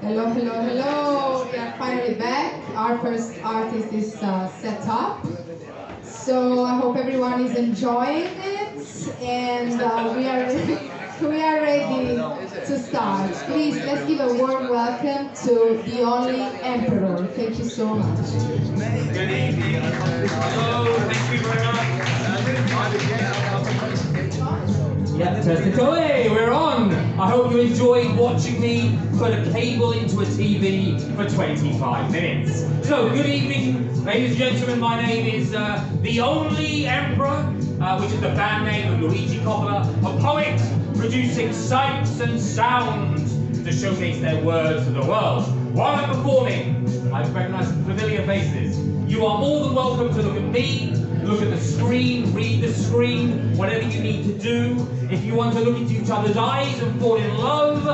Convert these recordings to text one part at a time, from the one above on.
Hello, hello, hello. We are finally back. Our first artist is set up. So I hope everyone is enjoying it, and we are ready to start. Please, let's give a warm welcome to the only Emperor. Thank you so much. Good evening. Hello, thank you very much. Yeah, testing. Hey, we're on! I hope you enjoyed watching me put a cable into a TV for 25 minutes. So, good evening, ladies and gentlemen. My name is The Only Emperor, which is the band name of Luigi Coppola, a poet producing sights and sounds to showcase their words to the world. While I'm performing, I recognise familiar faces. You are more than welcome to look at me, look at the screen, read the screen, whatever you need to do. If you want to look into each other's eyes and fall in love,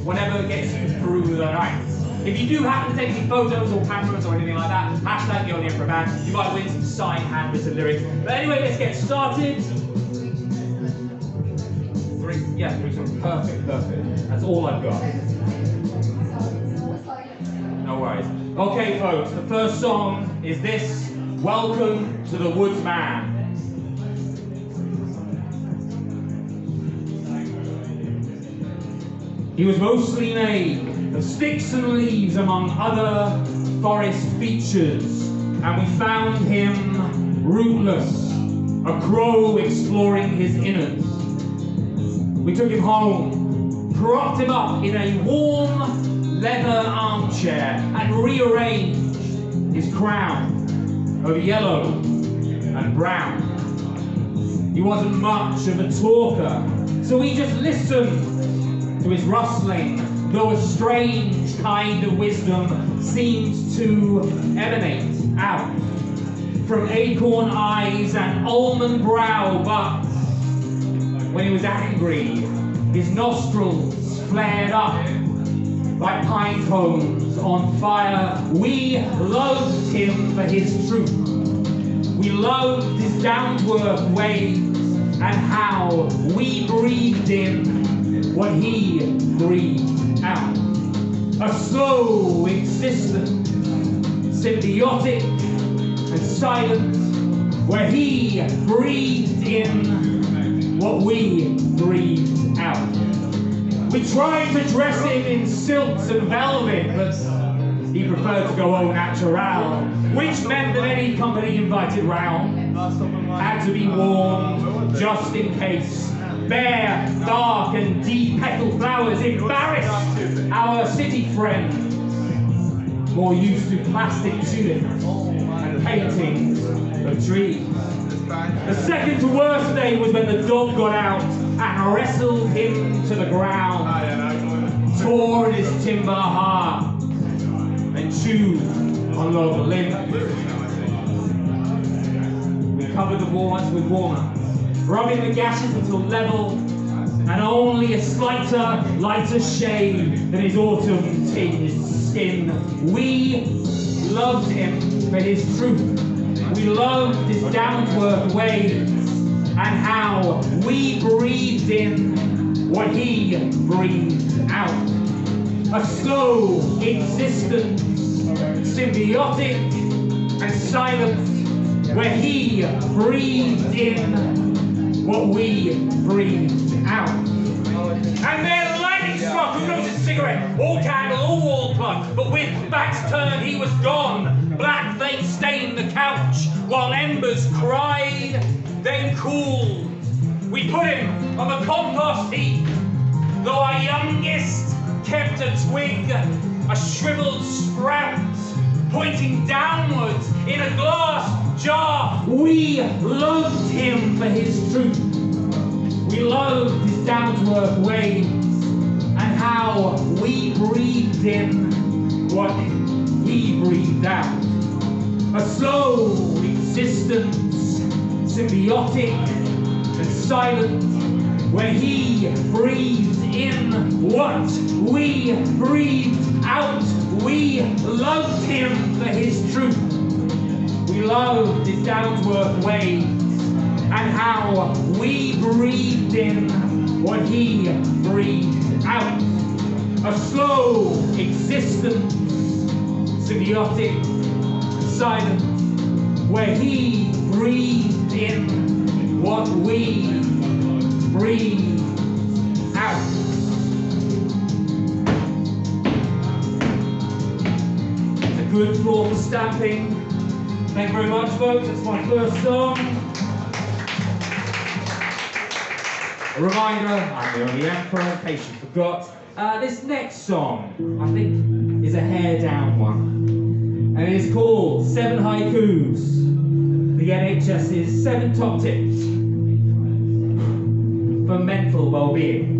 whatever gets you through the night. If you do happen to take any photos or cameras or anything like that, hashtag the Only Emperor Band, you might win some signed handwritten lyrics. But anyway, let's get started. Three songs. Perfect. That's all I've got. No worries. Okay, folks, the first song is this. Welcome to the Woodsman. He was mostly made of sticks and leaves among other forest features, and we found him rootless, a crow exploring his innards. We took him home, propped him up in a warm leather armchair, and rearranged his crown of yellow and brown. He wasn't much of a talker, so we just listened to his rustling, though a strange kind of wisdom seemed to emanate out from acorn eyes and almond brow. But when he was angry, his nostrils flared up like pine cones on fire. We loved him for his truth. We loved his down-to-earth ways and how we breathed in what he breathed out. A slow existence, symbiotic and silent, where he breathed in what we breathed out. We tried to dress him in silks and velvet, but he preferred to go au natural, which meant that any company invited round had to be worn just in case. Bare, dark and deep-petaled flowers embarrassed our city friends, more used to plastic tulips and paintings of trees. The second to worst day was when the dog got out and wrestled him to the ground, tore at his timber heart, and chewed on log limbs. We covered the walls with walnuts, rubbing the gashes until level, and only a lighter shade than his autumn-tinged skin. We loved him for his truth. We loved his down-to-earth ways and how we breathed in what he breathed out. A slow existence, symbiotic and silent, where he breathed in what we breathed out. And then lightning struck, who knows his cigarette, all candle, all wall plug, but with backs turned he was gone. Black they stained the couch, while embers cried, then cooled. We put him on the compost heap, though our youngest kept a twig, a shriveled sprout, pointing downwards in a glass jar. We loved him for his truth. We loved his down-to-earth ways and how we breathed in what he breathed out. A slow existence, symbiotic and silent, where he breathed in what we breathed out. We loved him for his truth. We loved his down-to-earth ways and how we breathed in what he breathed out. A slow existence, symbiotic silence, where he breathed in what we breathe out. It's a good floor for stamping. Thank you very much, folks. It's my first song. A reminder, I'm the only emperor, in case you forgot. This next song, I think, is a hair-down one. And it is called 7 Haikus. The NHS's 7 top tips for mental well-being.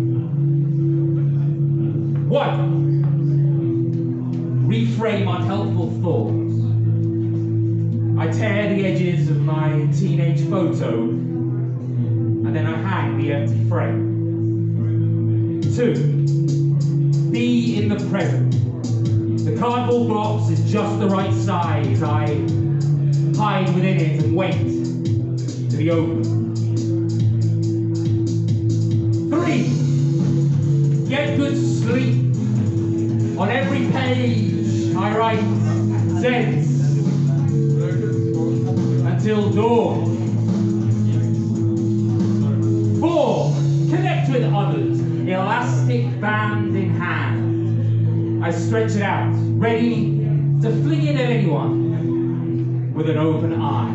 1. Reframe unhelpful thoughts. I tear the edges of my teenage photo, and then I hang the empty frame. 2. Be in the present. The cardboard box is just the right size. I hide within it and wait to be opened. 3. Get good sleep. On every page I write Zeds until dawn. 4. Connect with others, elastic band in hand. I stretch it out, ready to fling it at anyone with an open eye.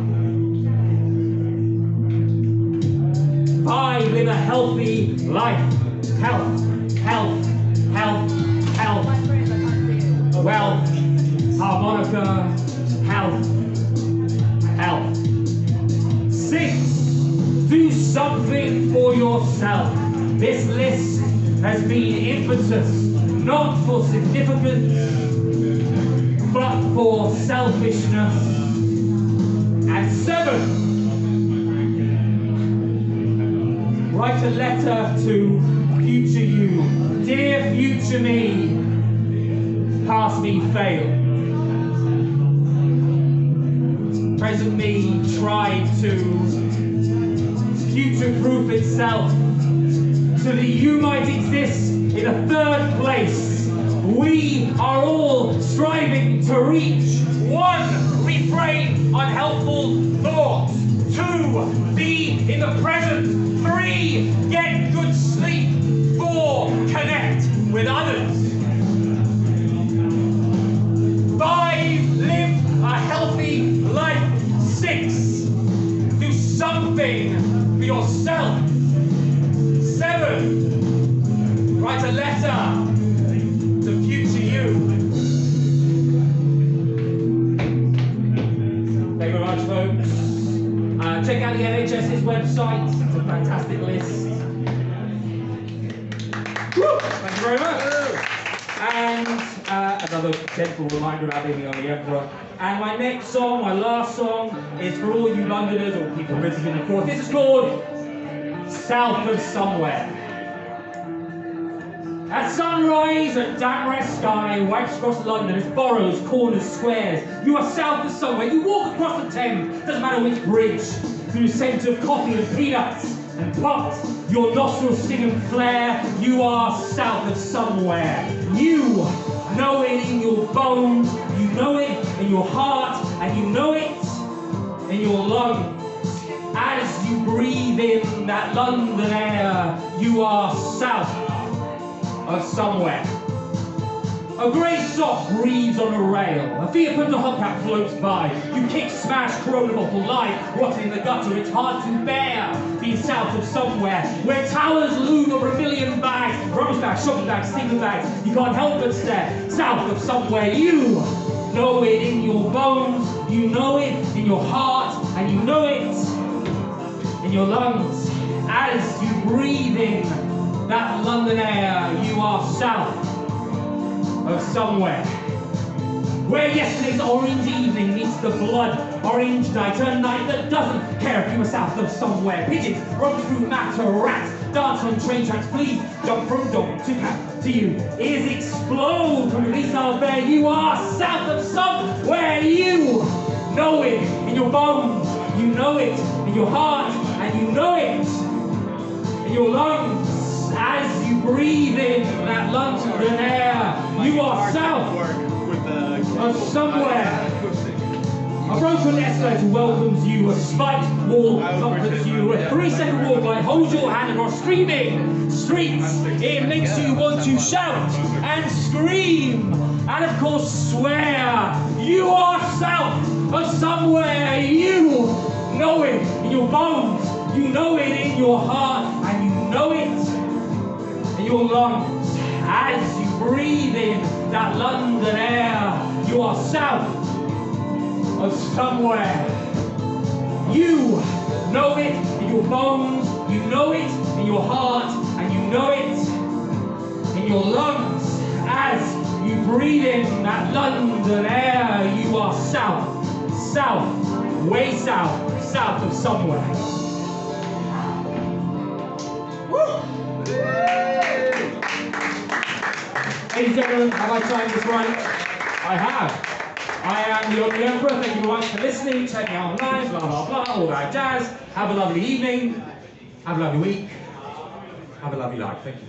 5. Live a healthy life. Health, health, health, health. Wealth, harmonica, health, health. 6. Do something for yourself. This list has been impetus, not for significance, but for selfishness. And 7. Write a letter to future you. Dear future me, past me failed. Present me tried to future-proof itself so that you might exist in a 3rd place. We are all striving to reach 1. Refrain unhelpful thoughts. 2. Be in the present. 3. Get good sleep. 4. Connect with others. 5. Live a healthy life. 6. Do something for yourself. 7. Write a letter to future you. Thank you very much, folks. Check out the NHS's website. It's a fantastic list. Woo! Thank you very much. And another gentle reminder about being the only emperor. And my next song, my last song, is for all you Londoners or people visiting the court. This is called South of Somewhere. At sunrise, a damp red sky wipes across London, its boroughs, corners, squares. You are south of somewhere. You walk across the Thames, doesn't matter which bridge, through the scent of coffee and peanuts and pot. Your nostrils sting and flare. You are south of somewhere. You know it in your bones. You know it in your heart, and you know it in your lungs. As you breathe in that London air, you are south of somewhere. A grey sock breathes on a rail. A Fiat Punta hubcap floats by. You kick, smash, Corona bottle, lie, rotting in the gutter. It's hard to bear being south of somewhere, where towers loom over a million bags, rubbish bags, shopping bags, steamer bags. You can't help but stare. South of somewhere. You know it in your bones. You know it in your heart, and you know it in your lungs. As you breathe in that London air, you are south of somewhere. Where yesterday's orange evening meets the blood orange night, a night that doesn't care if you were south of somewhere. Pigeons roam through matter, rats dance on train tracks, fleas jump from dog to cat to you. Ears explode from release out there. You are south of somewhere. You know it in your bones, you know it in your heart, and you know it in your lungs. as you breathe in that London air. You are south of somewhere. A broken escalator welcomes you, a spiked wall comforts you, a 3-second walk light holds your hand across streaming streets. It makes you want to shout and scream, and of course swear. You are south of somewhere. You know it in your bones, you know it in your heart, and you know it in your lungs. As you breathe in that London air, you are south of somewhere. You know it in your bones, you know it in your heart, and you know it in your lungs. As you breathe in that London air, you are south, way south of somewhere. Woo! Ladies and gentlemen, have I timed this right? I have. I am the only Emperor. Thank you very much for listening. Check me out online, blah, blah, blah, all that jazz. Have a lovely evening. Have a lovely week. Have a lovely life. Thank you.